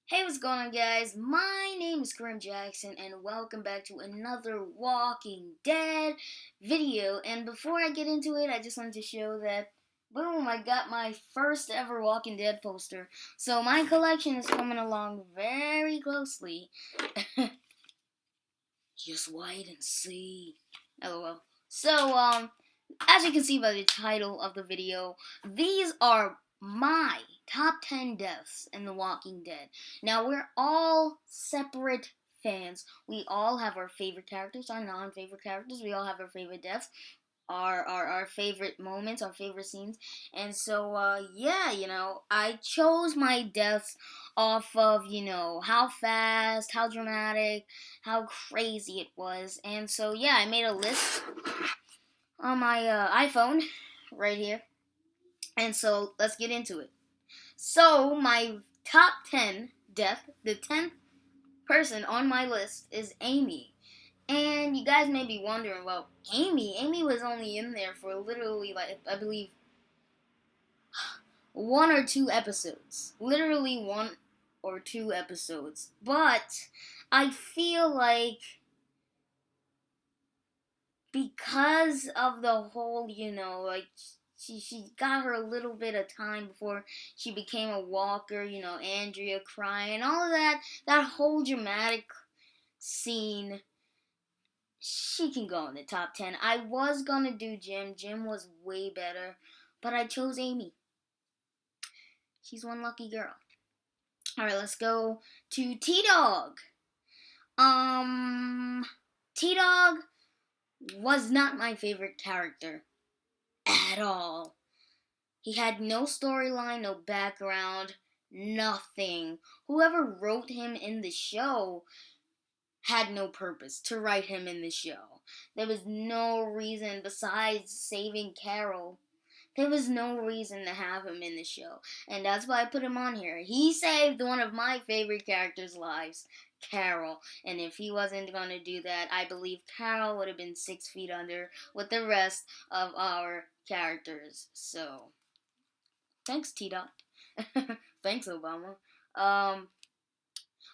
Hey, what's going on, guys? My name is Grim Jackson, and welcome back to another Walking Dead video. And before I get into it, I just wanted to show that, boom, I got my first ever Walking Dead poster. So my collection is coming along very closely. Just wait and see. LOL. So, as you can see by the title of the video, these are my top 10 deaths in The Walking Dead. Now, we're all separate fans. We all have our favorite characters, our non-favorite characters. We all have our favorite deaths, our favorite moments, our favorite scenes. And so, yeah, I chose my deaths off of, how fast, how dramatic, how crazy it was. And so, yeah, I made a list on my iPhone right here. And so let's get into it. So my top 10 death, the 10th person on my list is Amy. And you guys may be wondering, well, Amy was only in there for literally, like, I believe, one or two episodes. Literally one or two episodes. But I feel like because of the whole, like she got her a little bit of time before she became a walker, Andrea crying, all of that whole dramatic scene, she can go in the top 10. I was gonna do Jim. Jim was way better, but I chose Amy. She's one lucky girl. Alright, let's go to T-Dog. T-Dog was not my favorite character at all. He had no storyline, no background, nothing. Whoever wrote him in the show had no purpose to write him in the show. There was no reason besides saving Carol. There was no reason to have him in the show. And that's why I put him on here. He saved one of my favorite characters' lives, Carol. And if he wasn't going to do that, I believe Carol would have been 6 feet under with the rest of our characters. So, thanks, T-Dot. Thanks, Obama.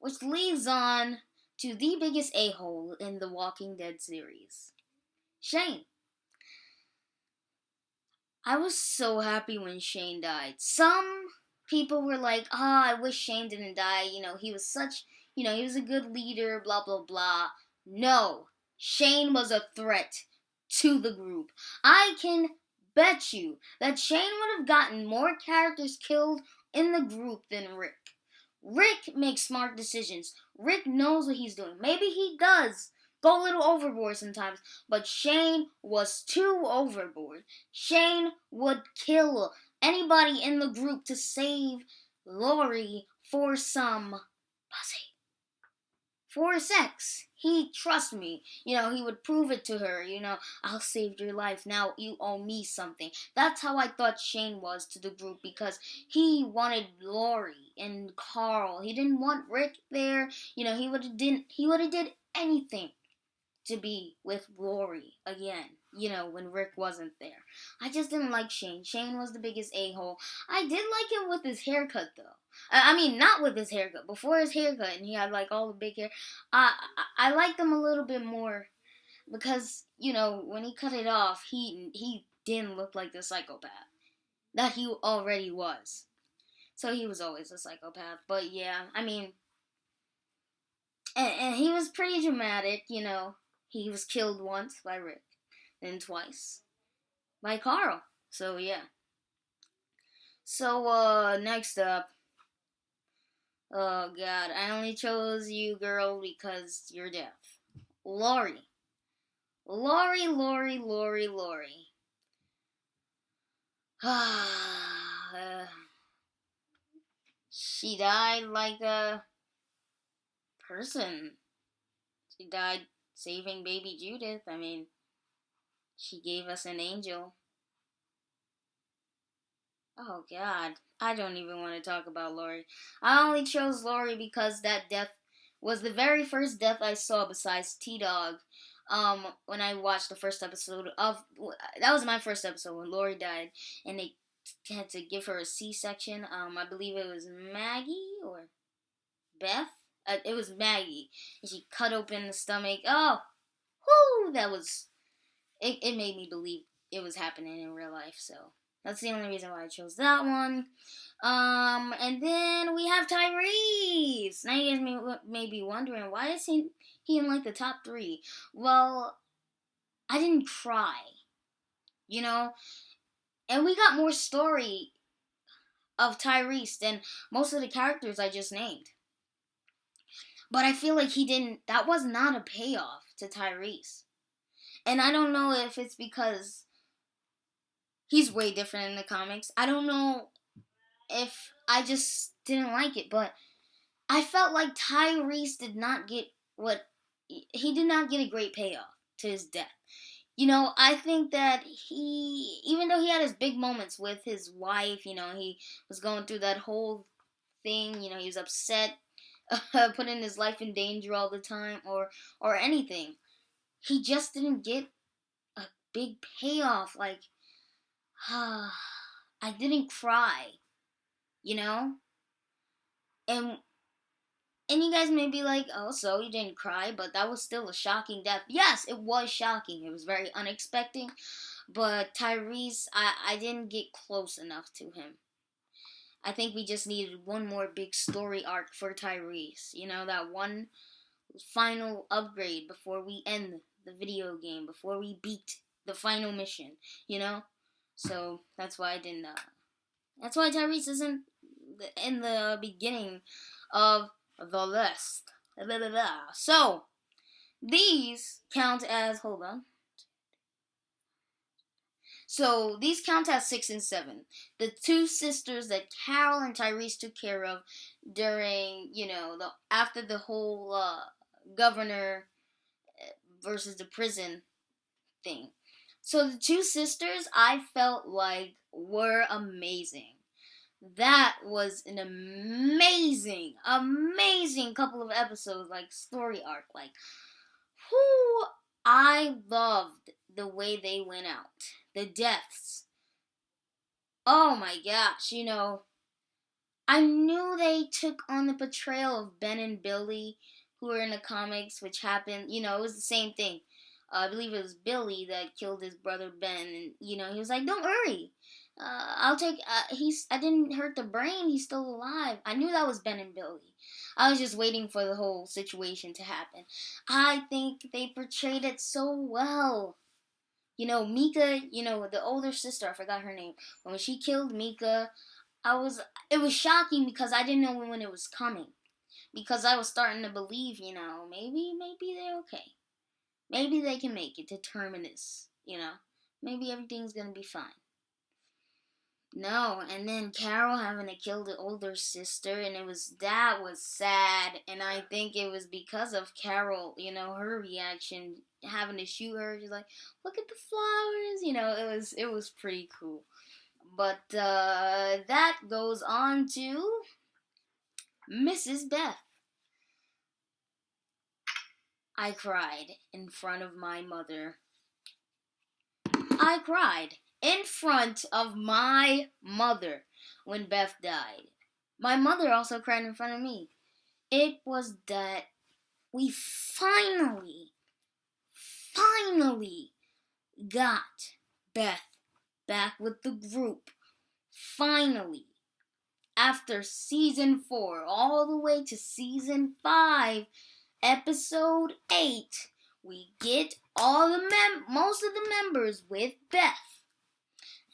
Which leads on to the biggest a-hole in the Walking Dead series, Shane. I was so happy when Shane died. Some people were like, I wish Shane didn't die. He was he was a good leader, blah, blah, blah. No, Shane was a threat to the group. I can bet you that Shane would have gotten more characters killed in the group than Rick. Rick makes smart decisions. Rick knows what he's doing. Maybe he does go a little overboard sometimes, but Shane was too overboard. Shane would kill anybody in the group to save Lori for some pussy. For sex. Trust me, he would prove it to her, I'll save your life, now you owe me something. That's how I thought Shane was to the group, because he wanted Lori and Carl. He didn't want Rick there, he would have did anything to be with Lori again, when Rick wasn't there. I just didn't like Shane. Shane was the biggest a-hole. I did like him with his haircut, though. I mean, not with his haircut. Before his haircut, and he had, like, all the big hair. I liked him a little bit more because, when he cut it off, he didn't look like the psychopath that he already was. So he was always a psychopath. But, yeah, I mean, and he was pretty dramatic, He was killed once by Rick, then twice by Carl. So, yeah. So, next up. Oh, God. I only chose you, girl, because you're deaf. Lori. Lori, Lori, Lori, Lori. She died like a person. She died saving baby Judith. I mean, she gave us an angel. Oh, God. I don't even want to talk about Lori. I only chose Lori because that death was the very first death I saw besides T-Dog. When I watched the first episode of... That was my first episode when Lori died. And they had to give her a C-section. I believe it was Maggie or... Beth? It was Maggie. And she cut open the stomach. Oh, whoo! That was. It made me believe it was happening in real life, so that's the only reason why I chose that one. And then we have Tyrese. Now you guys may be wondering, why is he in like the top 3? Well, I didn't cry, you know? And we got more story of Tyrese than most of the characters I just named. But I feel like that was not a payoff to Tyrese. And I don't know if it's because he's way different in the comics. I don't know if I just didn't like it, but I felt like Tyrese did not get a great payoff to his death. I think that even though he had his big moments with his wife, he was going through that whole thing, he was upset, putting his life in danger all the time, or anything. He just didn't get a big payoff. Like, I didn't cry, and you guys may be like, oh, so you didn't cry, but that was still a shocking death. Yes, it was shocking. It was very unexpected. But Tyrese, I didn't get close enough to him. I think we just needed one more big story arc for Tyrese. That one final upgrade before we end the video game, before we beat the final mission, So that's why I didn't. That's why Tyrese isn't in the beginning of the list. So these count as, hold on. So these count as 6 and 7. The 2 sisters that Carol and Tyrese took care of during, after the whole governor versus the prison thing. So the 2 sisters, I felt like, were amazing. That was an amazing couple of episodes, like story arc. Like, whoo! I loved the way they went out. The deaths. Oh my gosh, I knew they took on the portrayal of Ben and Billy, who were in the comics, which happened, it was the same thing. I believe it was Billy that killed his brother Ben, and, he was like, don't worry. I didn't hurt the brain, he's still alive. I knew that was Ben and Billy. I was just waiting for the whole situation to happen. I think they portrayed it so well. Mika, the older sister, I forgot her name. When she killed Mika, it was shocking because I didn't know when it was coming. Because I was starting to believe, maybe they're okay. Maybe they can make it to Terminus, Maybe everything's gonna be fine. No, and then Carol having to kill the older sister, and that was sad, and I think it was because of Carol, her reaction, having to shoot her, she's like, look at the flowers, it was pretty cool. But that goes on to Mrs. Beth. I cried in front of my mother. I cried in front of my mother when Beth died. My mother also cried in front of me. It was that we finally got Beth back with the group. Finally. After season 4, all the way to season 5, episode 8, we get most of the members with Beth.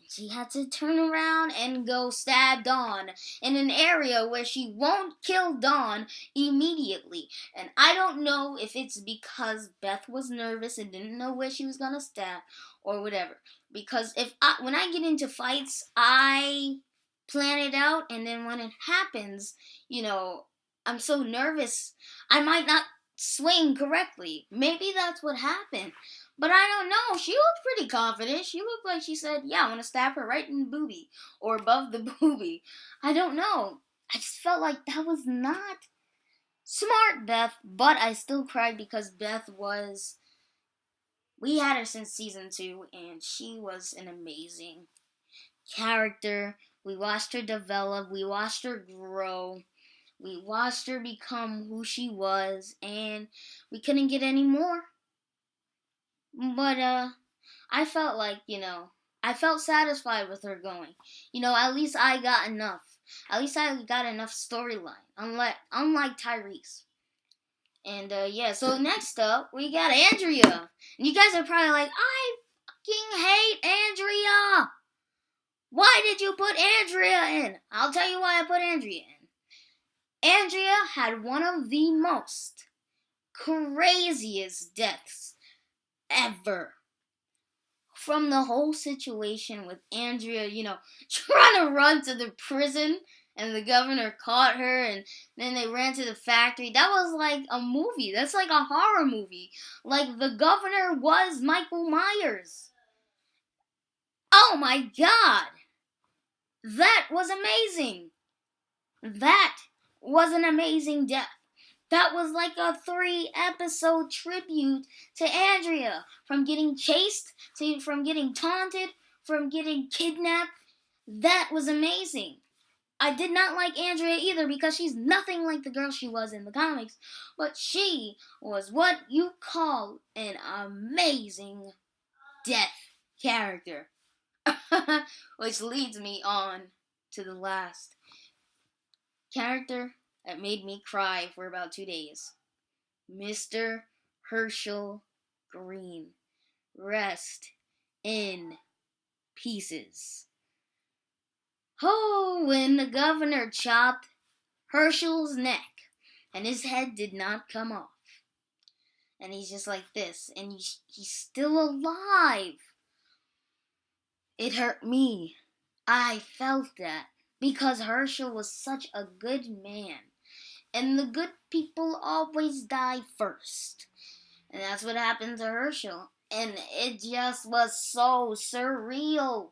She had to turn around and go stab Dawn in an area where she won't kill Dawn immediately. And I don't know if it's because Beth was nervous and didn't know where she was going to stab or whatever. Because when I get into fights, I plan it out, and then when it happens, I'm so nervous, I might not swing correctly. Maybe that's what happened. But I don't know. She looked pretty confident. She looked like she said, yeah, I want to stab her right in the boobie or above the boobie. I don't know. I just felt like that was not smart, Beth. But I still cried because we had her since season 2, and she was an amazing character. We watched her develop. We watched her grow. We watched her become who she was, and we couldn't get any more. But I felt like, I felt satisfied with her going. At least I got enough. At least I got enough storyline. Unlike Tyrese. And yeah, so next up we got Andrea. And you guys are probably like, I fucking hate Andrea. Why did you put Andrea in? I'll tell you why I put Andrea in. Andrea had one of the most craziest deaths ever. From the whole situation with Andrea, trying to run to the prison and the governor caught her and then they ran to the factory. That was like a movie. That's like a horror movie. Like the governor was Michael Myers. Oh my God. That was amazing. That was an amazing death. That was like a 3-episode tribute to Andrea. From getting chased, from getting taunted, from getting kidnapped. That was amazing. I did not like Andrea either because she's nothing like the girl she was in the comics. But she was what you call an amazing death character. Which leads me on to the last character that made me cry for about 2 days. Mr. Herschel Green. Rest in pieces. Oh, when the governor chopped Herschel's neck and his head did not come off. And he's just like this, and he's still alive. It hurt me. I felt that because Herschel was such a good man. And the good people always die first. And that's what happened to Herschel. And it just was so surreal.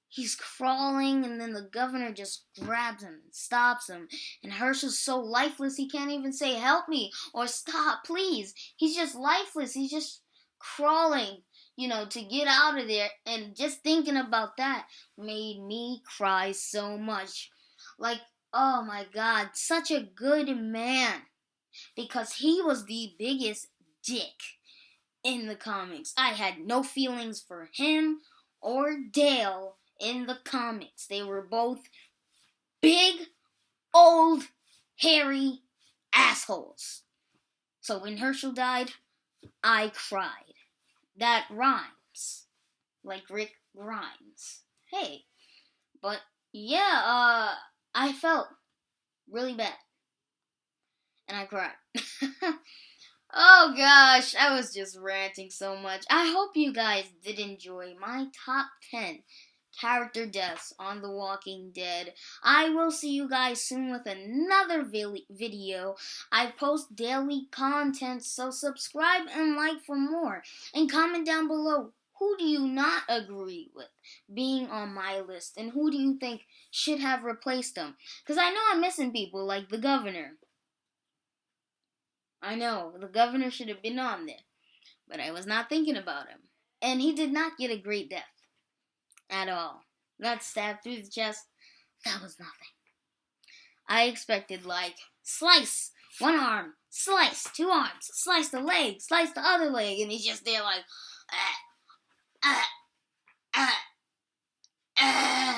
He's crawling and then the governor just grabs him and stops him. And Herschel's so lifeless he can't even say help me or stop please. He's just lifeless. He's just crawling, to get out of there. And just thinking about that made me cry so much. Like, oh my God, such a good man. Because he was the biggest dick in the comics. I had no feelings for him or Dale in the comics. They were both big, old, hairy assholes. So when Herschel died, I cried. That rhymes. Like Rick Grimes. Hey. But yeah, I felt really bad. And I cried. Oh gosh, I was just ranting so much. I hope you guys did enjoy my top 10 character deaths on The Walking Dead. I will see you guys soon with another video. I post daily content, so subscribe and like for more. And comment down below, who do you not agree with being on my list? And who do you think should have replaced them? Because I know I'm missing people like the governor. I know, the governor should have been on there. But I was not thinking about him. And he did not get a great death. At all. Got stabbed through the chest. That was nothing. I expected, slice one arm, slice 2 arms, slice the leg, slice the other leg, and he's just there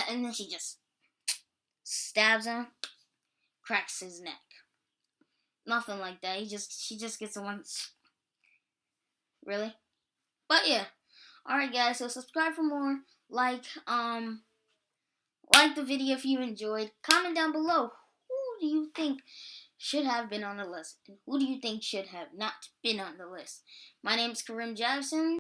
and then she just stabs him, cracks his neck. Nothing like that. She just gets the one. Really? But yeah. Alright guys, so subscribe for more. Like the video if you enjoyed. Comment down below, who do you think should have been on the list? And who do you think should have not been on the list? My name's Karim Jackson.